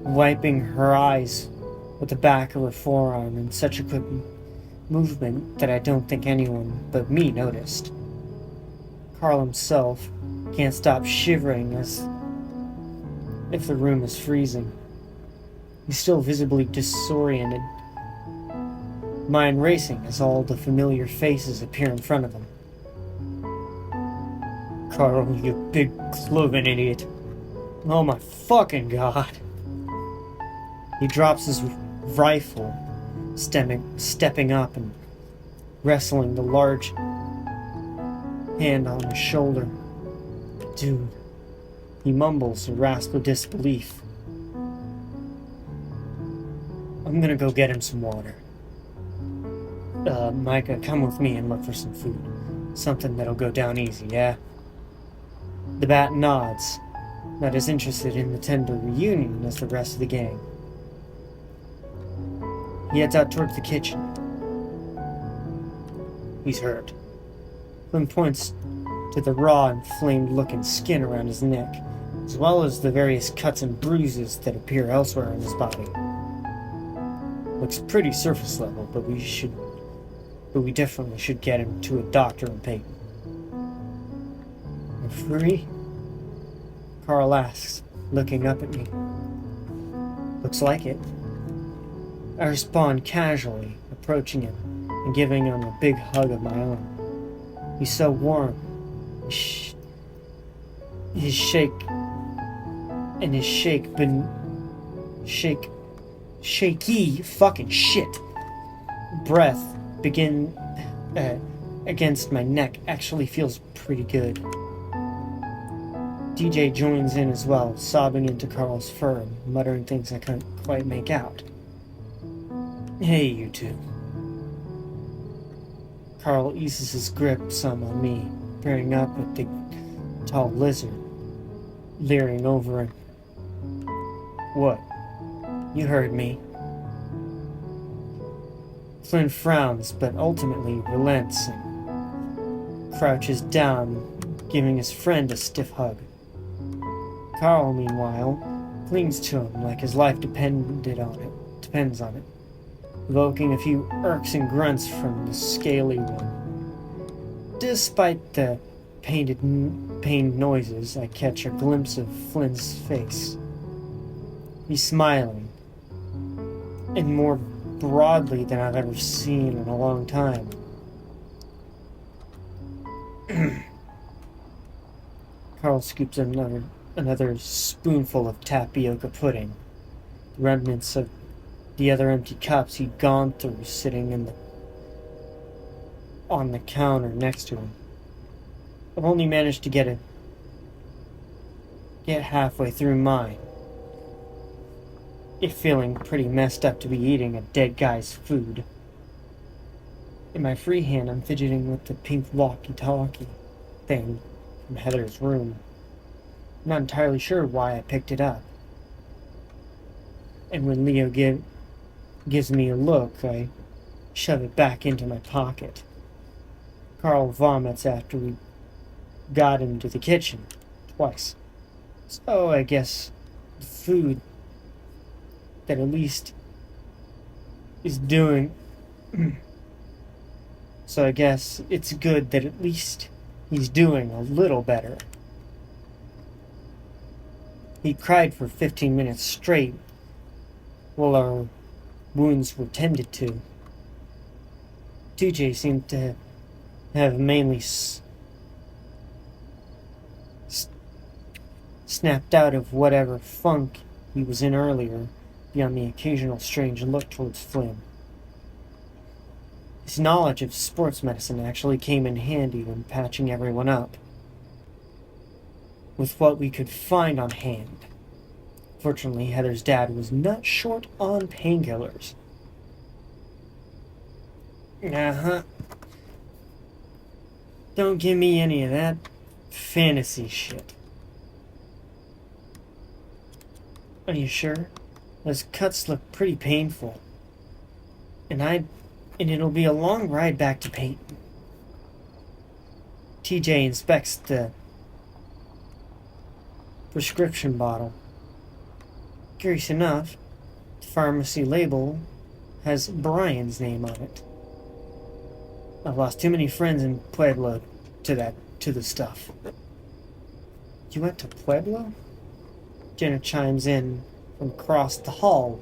wiping her eyes with the back of her forearm in such a quick movement that I don't think anyone but me noticed. Carl himself can't stop shivering as if the room is freezing. He's still visibly disoriented, mind racing as all the familiar faces appear in front of him. Carl, you big cloven idiot. Oh my fucking god. He drops his rifle, stepping up and wrestling the large hand on his shoulder. Dude, he mumbles a rasp of disbelief. I'm gonna go get him some water. Micah, come with me and look for some food. Something that'll go down easy, yeah? The bat nods, not as interested in the tender reunion as the rest of the gang. He heads out towards the kitchen. He's hurt. Flynn points to the raw, inflamed-looking skin around his neck, as well as the various cuts and bruises that appear elsewhere in his body. Looks pretty surface level, but we definitely should get him to a doctor in Peyton. You're free? Carl asks, looking up at me. Looks like it. I respond casually, approaching him and giving him a big hug of my own. He's so warm. His shaky fucking shit breath against my neck actually feels pretty good. DJ joins in as well, sobbing into Carl's fur and muttering things I couldn't quite make out. Hey, you two. Carl eases his grip some on me, peering up at the tall lizard, leering over him. What? You heard me. Flynn frowns, but ultimately relents and crouches down, giving his friend a stiff hug. Carl, meanwhile, clings to him like his life depends on it, evoking a few irksome grunts from the scaly one. Despite the pained noises, I catch a glimpse of Flynn's face. He's smiling, and more broadly than I've ever seen in a long time. Carl scoops another spoonful of tapioca pudding, the remnants of the other empty cups he'd gone through sitting on the counter next to him. I've only managed to get halfway through mine, it feeling pretty messed up to be eating a dead guy's food. In my free hand, I'm fidgeting with the pink walkie-talkie thing from Heather's room. I'm not entirely sure why I picked it up. And when Leo gives me a look, I shove it back into my pocket. Carl vomits after we got into the kitchen twice. So I guess the food that at least is doing. So I guess it's good that at least he's doing a little better. He cried for 15 minutes straight while our wounds were tended to. TJ seemed to have mainly snapped out of whatever funk he was in earlier, beyond the occasional strange look towards Flynn. His knowledge of sports medicine actually came in handy when patching everyone up, with what we could find on hand. Fortunately, Heather's dad was not short on painkillers. Uh-huh. Don't give me any of that fantasy shit. Are you sure? Those cuts look pretty painful. And it'll be a long ride back to Peyton. TJ inspects the prescription bottle. Curious enough, the pharmacy label has Brian's name on it. I've lost too many friends in Pueblo to the stuff. You went to Pueblo? Jenna chimes in from across the hall,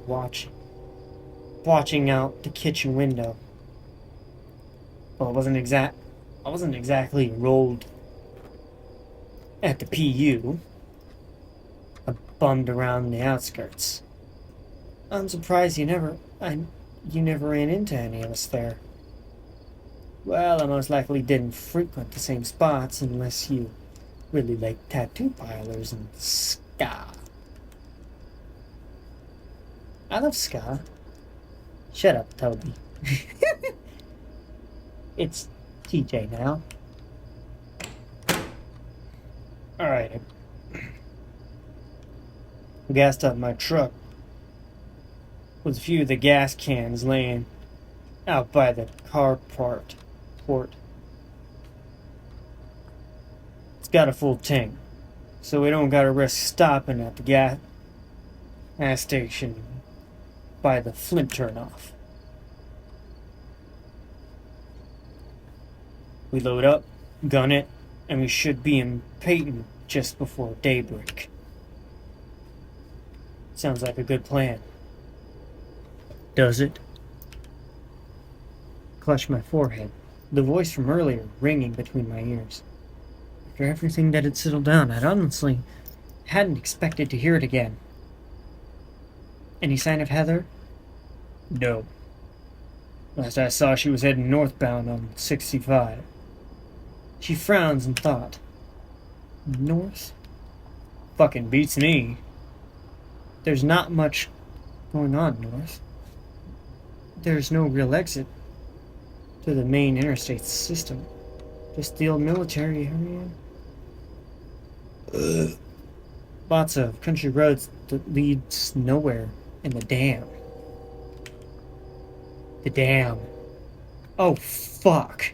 watching out the kitchen window. Well, I wasn't exactly enrolled at the PU. I bummed around the outskirts. I'm surprised you never ran into any of us there. Well, I most likely didn't frequent the same spots unless you really like tattoo parlors and ska. I love ska. Shut up, Toby. It's TJ now. Alright. I gassed up my truck with a few of the gas cans laying out by the car port. It's got a full tank, so we don't gotta risk stopping at the gas station by the Flint turnoff. We load up, gun it, and we should be in Peyton just before daybreak. Sounds like a good plan. Does it? Clutched my forehead, the voice from earlier ringing between my ears. After everything that had settled down, I'd honestly hadn't expected to hear it again. Any sign of Heather? No. Last I saw, she was heading northbound on 65. She frowns in thought. North? Fucking beats me. There's not much going on north. There's no real exit to the main interstate system. Just the old military area. Lots of country roads that leads nowhere. And the dam. The dam. Oh, fuck.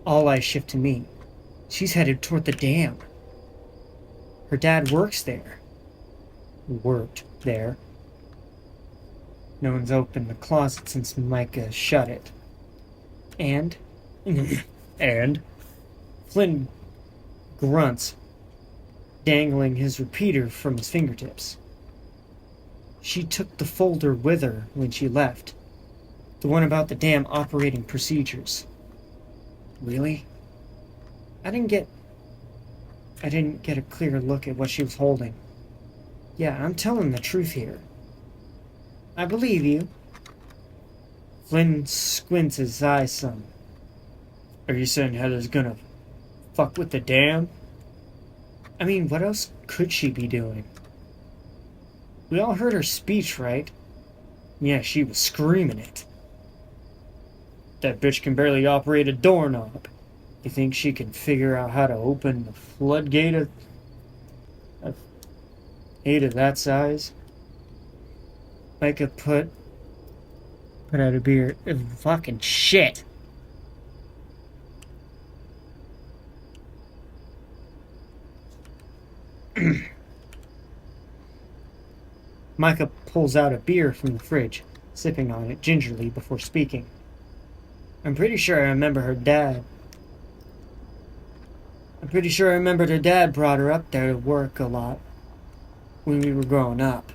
All eyes shift to me. She's headed toward the dam. Her dad works there. Worked there. No one's opened the closet since Micah shut it. And Flynn grunts, dangling his repeater from his fingertips. She took the folder with her when she left. The one about the dam operating procedures. Really? I didn't get a clear look at what she was holding. Yeah, I'm telling the truth here. I believe you. Flynn squints his eyes some. Are you saying Heather's gonna fuck with the dam? I mean, what else could she be doing? We all heard her speech, right? Yeah, she was screaming it. That bitch can barely operate a doorknob. You think she can figure out how to open the floodgate of gate of that size? Micah put out a beer. Fucking shit. Micah pulls out a beer from the fridge. sipping on it gingerly before speaking. I'm pretty sure I remembered her dad brought her up there to work a lot when we were growing up.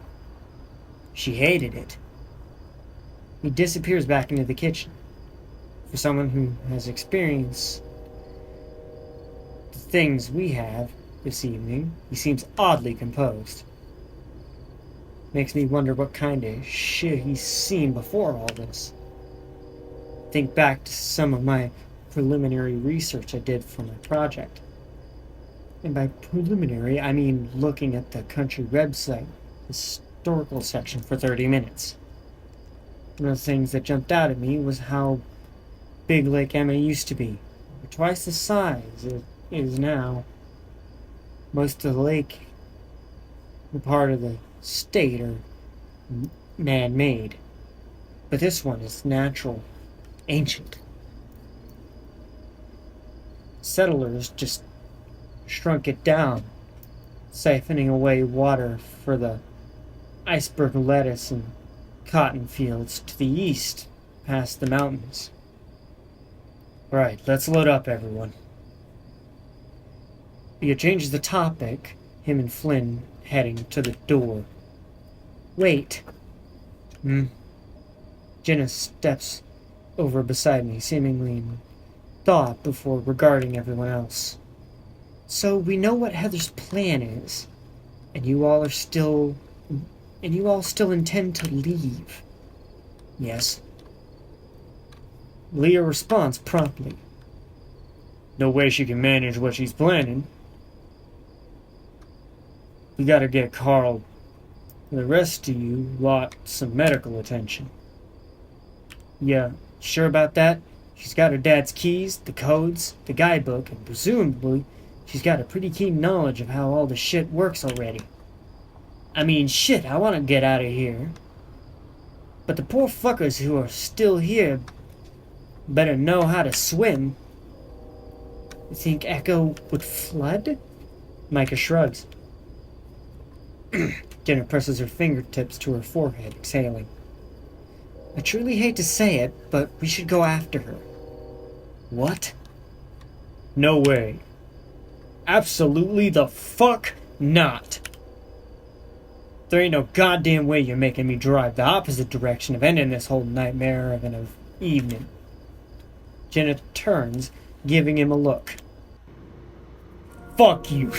She hated it. He disappears back into the kitchen. For someone who has experienced the things we have this evening, he seems oddly composed. Makes me wonder what kind of shit he's seen before all this. Think back to some of my preliminary research I did for my project. And by preliminary, I mean looking at the country website historical section for 30 minutes. One of the things that jumped out at me was how big Lake Emma used to be. Twice the size it is now. Most of the lake and part of the state are man-made. But this one is natural, ancient. Settlers just shrunk it down, siphoning away water for the iceberg lettuce and cotton fields to the east, past the mountains. Right, let's load up, everyone. He changes the topic, him and Flynn heading to the door. Wait. Jenna steps over beside me, seemingly in thought before regarding everyone else. So we know what Heather's plan is, and you all still intend to leave. Yes. Leah responds promptly. No way she can manage what she's planning. We gotta get Carl and the rest of you lot some medical attention. Yeah, sure about that? She's got her dad's keys, the codes, the guidebook, and presumably she's got a pretty keen knowledge of how all the shit works already. I mean, shit, I want to get out of here. But the poor fuckers who are still here better know how to swim. You think Echo would flood? Micah shrugs. Jenna presses her fingertips to her forehead, exhaling. I truly hate to say it, but we should go after her. What? No way. Absolutely the fuck not. There ain't no goddamn way you're making me drive the opposite direction of ending this whole nightmare of an evening. Jenna turns, giving him a look. Fuck you.